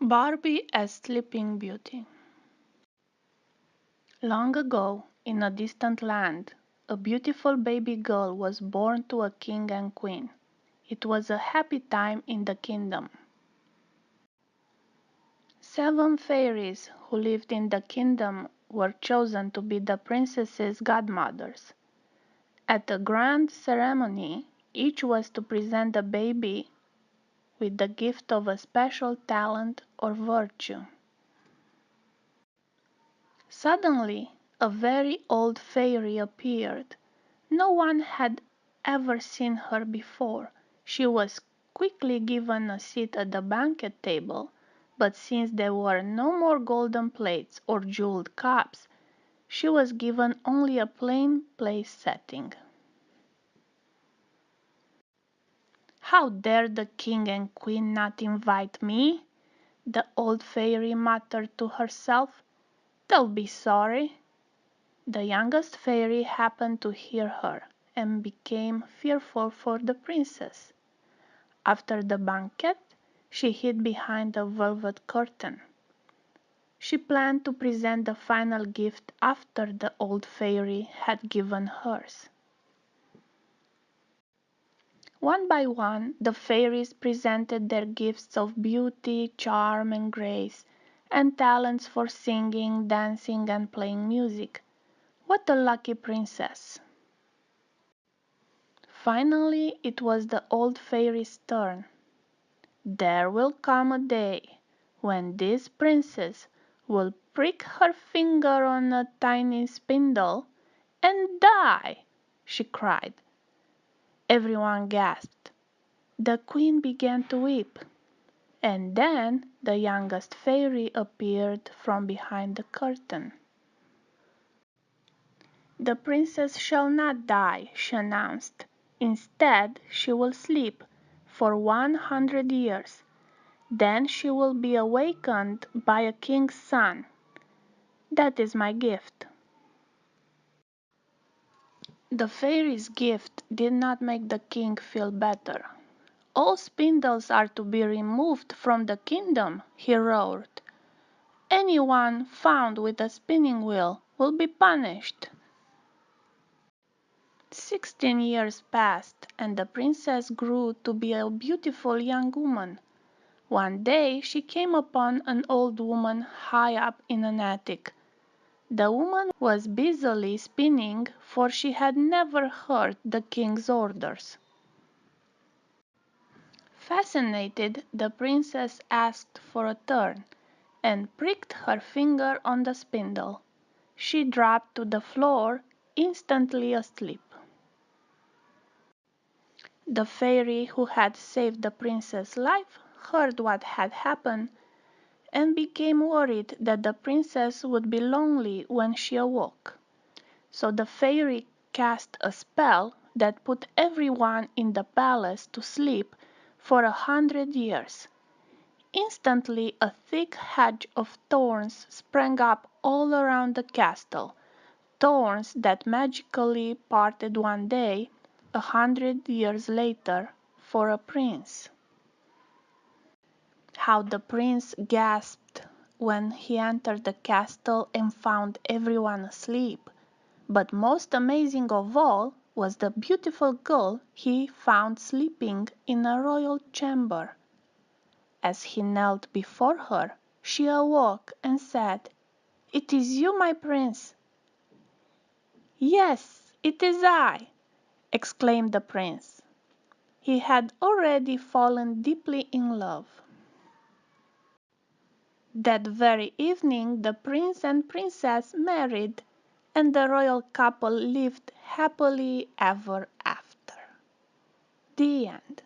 Barbie as Sleeping Beauty. Long ago, in a distant land, a beautiful baby girl was born to a king and queen. It was a happy time in the kingdom. 7 fairies who lived in the kingdom were chosen to be the princess's godmothers. At a grand ceremony, each was to present the baby with the gift of a special talent or virtue. Suddenly, a very old fairy appeared. No one had ever seen her before. She was quickly given a seat at the banquet table, but since there were no more golden plates or jeweled cups, she was given only a plain place setting. "How dare the king and queen not invite me?" the old fairy muttered to herself. "They'll be sorry." The youngest fairy happened to hear her, and became fearful for the princess. After the banquet, she hid behind a velvet curtain. She planned to present the final gift after the old fairy had given hers. One by one, the fairies presented their gifts of beauty, charm, and grace, and talents for singing, dancing, and playing music. What a lucky princess! Finally, it was the old fairy's turn. "There will come a day when this princess will prick her finger on a tiny spindle and die," she cried. Everyone gasped. The queen began to weep, and then the youngest fairy appeared from behind the curtain. "The princess shall not die," she announced. "Instead, she will sleep for 100 years. Then she will be awakened by a king's son. That is my gift." The fairy's gift did not make the king feel better. "All spindles are to be removed from the kingdom," he roared. "Anyone found with a spinning wheel will be punished." 16 years passed, and the princess grew to be a beautiful young woman. One day she came upon an old woman high up in an attic. The woman was busily spinning, for she had never heard the king's orders. Fascinated, the princess asked for a turn, and pricked her finger on the spindle. She dropped to the floor, instantly asleep. The fairy who had saved the princess' life heard what had happened, and became worried that the princess would be lonely when she awoke. So the fairy cast a spell that put everyone in the palace to sleep for 100 years. Instantly a thick hedge of thorns sprang up all around the castle, thorns that magically parted one day, 100 years later, for a prince. How the prince gasped when he entered the castle and found everyone asleep! But most amazing of all was the beautiful girl he found sleeping in a royal chamber. As he knelt before her, she awoke and said, "It is you, my prince." "Yes, it is I," exclaimed the prince. He had already fallen deeply in love. That very evening the prince and princess married, and the royal couple lived happily ever after. The end.